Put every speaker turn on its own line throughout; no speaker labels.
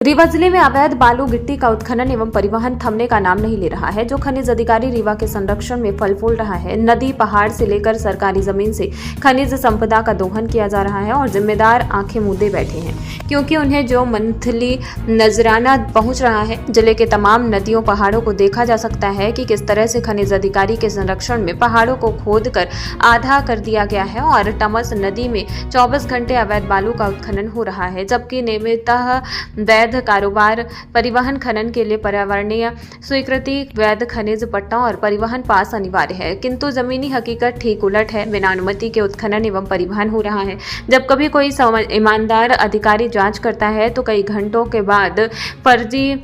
रीवा जिले में अवैध बालू गिट्टी का उत्खनन एवं परिवहन थमने का नाम नहीं ले रहा है। जो खनिज अधिकारी रीवा के संरक्षण में फल फूल रहा है। नदी पहाड़ से लेकर सरकारी जमीन से खनिज संपदा का दोहन किया जा रहा है और जिम्मेदार आंखें मूंदे बैठे हैं, क्योंकि उन्हें जो मंथली नजराना पहुंच रहा है। जिले के तमाम नदियों पहाड़ों को देखा जा सकता है कि किस तरह से खनिज अधिकारी के संरक्षण में पहाड़ों को खोद कर आधा कर दिया गया है और टमस नदी में 24 घंटे अवैध बालू का उत्खनन हो रहा है, जबकि नियमितः वैध कारोबार परिवहन खनन के लिए पर्यावरणीय स्वीकृति, वैध खनिज पट्टा और परिवहन पास अनिवार्य है। किंतु जमीनी हकीकत ठीक उलट है। बिना अनुमति के उत्खनन एवं परिवहन हो रहा है। जब कभी कोई ईमानदार अधिकारी जांच करता है तो कई घंटों के बाद फर्जी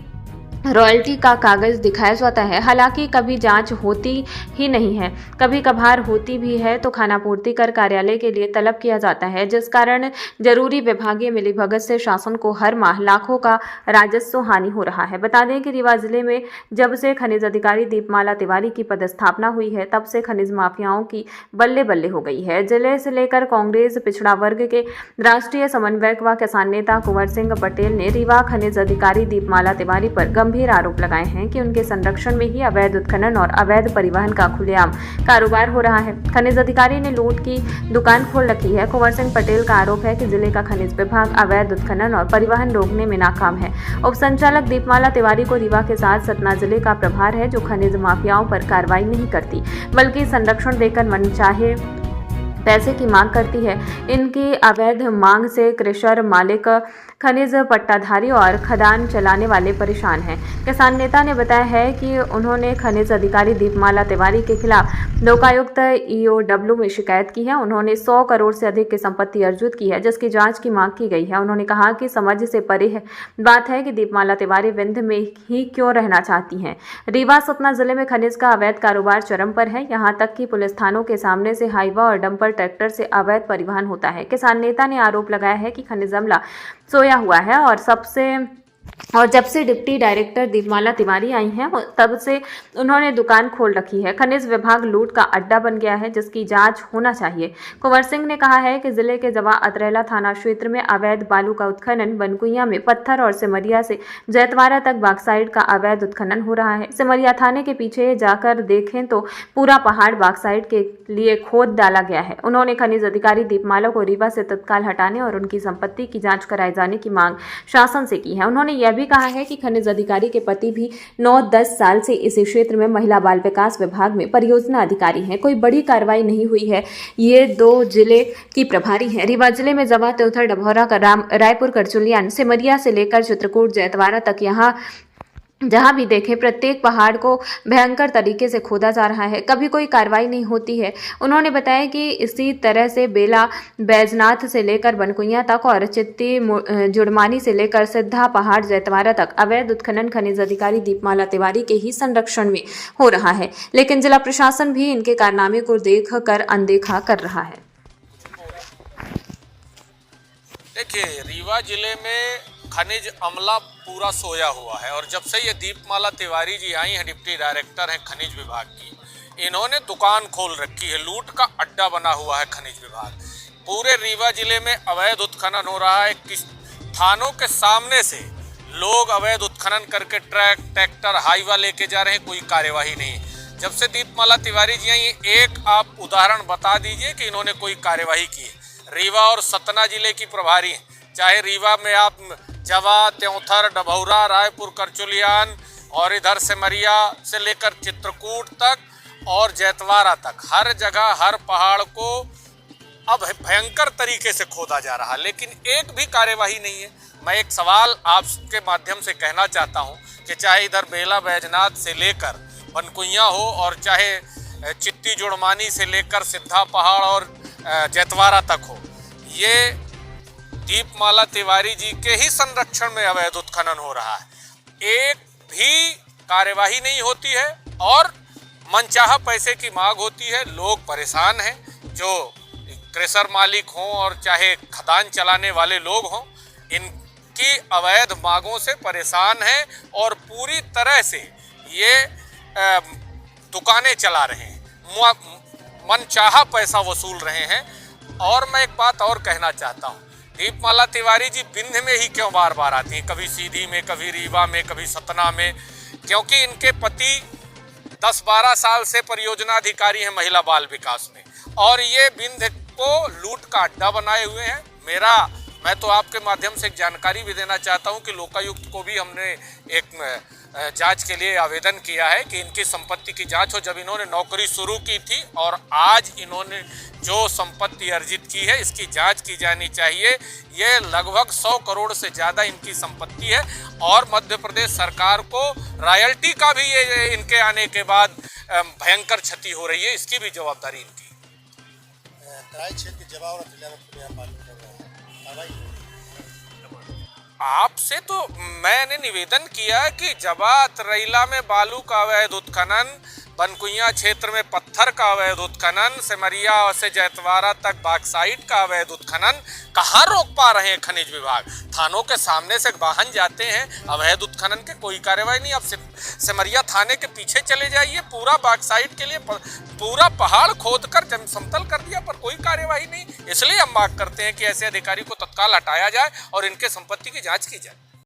रॉयल्टी का कागज दिखाया जाता है। हालांकि कभी जांच होती ही नहीं है, कभी कभार होती भी है तो खानापूर्ति कर कार्यालय के लिए तलब किया जाता है, जिस कारण जरूरी विभागीय मिलीभगत से शासन को हर माह लाखों का राजस्व हानि हो रहा है। बता दें कि रीवा जिले में जब से खनिज अधिकारी दीपमाला तिवारी की पदस्थापना हुई है, तब से खनिज माफियाओं की बल्ले बल्ले हो गई है। जिले से लेकर कांग्रेस पिछड़ा वर्ग के राष्ट्रीय समन्वयक व किसान नेता कुंवर सिंह पटेल ने रीवा खनिज अधिकारी दीपमाला तिवारी पर गंभीर आरोप लगाए हैं कि उनके संरक्षण में ही अवैध उत्खनन और अवैध परिवहन का खुलेआम कारोबार हो रहा है। खनिज अधिकारी ने लूट की दुकान खोल रखी है। कुंवर सिंह पटेल का आरोप है कि जिले का खनिज विभाग अवैध उत्खनन और परिवहन रोकने में नाकाम है। उप संचालक दीपमाला तिवारी को रीवा के साथ सतना जिले का प्रभार है, जो खनिज माफियाओं पर कार्रवाई नहीं करती बल्कि संरक्षण देकर मनचाहे पैसे की मांग करती है। इनकी अवैध मांग से कृषर, मालिक, खनिज पट्टाधारी और खदान चलाने वाले परेशान हैं। किसान नेता ने बताया है कि उन्होंने खनिज अधिकारी दीपमाला तिवारी के खिलाफ लोकायुक्त EOW में शिकायत की है। उन्होंने 100 करोड़ से अधिक की संपत्ति अर्जित की है, जिसकी जांच की मांग की गई है। उन्होंने कहा कि समझ से परे बात है कि दीपमाला तिवारी विंध्य में ही क्यों रहना चाहती हैं। रीवा सतना जिले में खनिज का अवैध कारोबार चरम पर है। यहाँ तक कि पुलिस थानों के सामने से हाईवा और डंपर ट्रैक्टर से अवैध परिवहन होता है। किसान नेता ने आरोप लगाया है कि खनिज अमला सोया हुआ है और जब से डिप्टी डायरेक्टर दीपमाला तिवारी आई हैं, तब से उन्होंने दुकान खोल रखी है। खनिज विभाग लूट का अड्डा बन गया है, जिसकी जांच होना चाहिए। कुंवर सिंह ने कहा है कि जिले के जवा अतरेला थाना क्षेत्र में अवैध बालू का उत्खनन, बनकुइया में पत्थर और सिमरिया से जैतवारा तक बॉक्साइट का अवैध उत्खनन हो रहा है। सिमरिया थाने के पीछे जाकर देखें तो पूरा पहाड़ बॉक्साइट के लिए खोद डाला गया है। उन्होंने खनिज अधिकारी दीपमाला को रीवा से तत्काल हटाने और उनकी संपत्ति की जाँच कराए जाने की मांग शासन से की है। उन्होंने यह भी कहा है कि खनिज अधिकारी के पति भी 9-10 साल से इसी क्षेत्र में महिला बाल विकास विभाग में परियोजना अधिकारी हैं। कोई बड़ी कार्रवाई नहीं हुई है। ये 2 जिले की प्रभारी हैं। रीवा जिले में जवा, त्योथर, डभौरा, रायपुर, करचुलियान, सिमरिया से लेकर चित्रकूट, जैतवारा तक जहां भी देखे प्रत्येक पहाड़ को भयंकर तरीके से खोदा जा रहा है। कभी कोई कार्रवाई नहीं होती है। उन्होंने बताया कि इसी तरह से बेला, बैजनाथ से लेकर बनकुइया तक और चित्ती जुड़मानी से लेकर सिद्धा पहाड़, जैतवारा तक अवैध उत्खनन खनिज अधिकारी दीपमाला तिवारी के ही संरक्षण में हो रहा है, लेकिन जिला प्रशासन भी इनके कारनामे को देख कर अनदेखा कर रहा है।
देखिए, रीवा जिले में खनिज अमला पूरा सोया हुआ है और जब से ये दीपमाला तिवारी जी आई हैं, डिप्टी डायरेक्टर हैं खनिज विभाग की, इन्होंने दुकान खोल रखी है। लूट का अड्डा बना हुआ है खनिज विभाग। पूरे रीवा जिले में अवैध उत्खनन हो रहा है। किस थानों के सामने से लोग अवैध उत्खनन करके ट्रैक्टर, हाईवा लेके जा रहे हैं, कोई कार्यवाही नहीं। जब से दीपमाला तिवारी जी आई, एक आप उदाहरण बता दीजिए कि इन्होंने कोई कार्यवाही की है। रीवा और सतना जिले की प्रभारी हैं, चाहे रीवा में आप जवा, त्योथर, डभौरा, रायपुर, करचुलियान और इधर सिमरिया से लेकर चित्रकूट तक और जैतवारा तक, हर जगह हर पहाड़ को अब भयंकर तरीके से खोदा जा रहा है, लेकिन एक भी कार्यवाही नहीं है। मैं एक सवाल आपके माध्यम से कहना चाहता हूं कि चाहे इधर बेला, बैजनाथ से लेकर बनकुइया हो और चाहे चित्ती जुड़मानी से लेकर सिद्धा पहाड़ और जैतवारा तक हो, ये दीपमाला तिवारी जी के ही संरक्षण में अवैध उत्खनन हो रहा है। एक भी कार्यवाही नहीं होती है और मनचाहा पैसे की मांग होती है। लोग परेशान हैं, जो क्रेशर मालिक हों और चाहे खदान चलाने वाले लोग हों, इनकी अवैध मांगों से परेशान हैं और पूरी तरह से ये दुकानें चला रहे हैं, मनचाहा पैसा वसूल रहे हैं। और मैं एक बात और कहना चाहता हूँ दीपमाला तिवारी जी विंध्य में ही क्यों बार बार आती हैं, कभी सीधी में, कभी रीवा में, कभी सतना में? क्योंकि इनके पति 10-12 साल से परियोजना अधिकारी हैं महिला बाल विकास में, और ये विंध्य को लूट का अड्डा बनाए हुए हैं। मैं तो आपके माध्यम से एक जानकारी भी देना चाहता हूं कि लोकायुक्त को भी हमने एक जांच के लिए आवेदन किया है कि इनकी संपत्ति की जांच हो। जब इन्होंने नौकरी शुरू की थी और आज इन्होंने जो संपत्ति अर्जित की है, इसकी जांच की जानी चाहिए। ये लगभग 100 करोड़ से ज़्यादा इनकी संपत्ति है, और मध्य प्रदेश सरकार को रॉयल्टी का भी ये इनके आने के बाद भयंकर क्षति हो रही है, इसकी भी जवाबदारी इनकी। आपसे तो मैंने निवेदन किया कि जवात रैला में बालू का अवैध उत्खनन, बनकुइया क्षेत्र में पत्थर का अवैध उत्खनन, सिमरिया से जैतवाड़ा तक बॉक्साइट का अवैध उत्खनन कहाँ रोक पा रहे हैं खनिज विभाग? थानों के सामने से वाहन जाते हैं, अवैध उत्खनन के कोई कार्रवाई नहीं। अब सिमरिया थाने के पीछे चले जाइए, पूरा बॉक्साइट के लिए पूरा पहाड़ खोदकर समतल कर दिया, पर कोई कार्यवाही नहीं। इसलिए हम मांग करते हैं कि ऐसे अधिकारी को तत्काल हटाया जाए और इनके संपत्ति की जांच की जाए।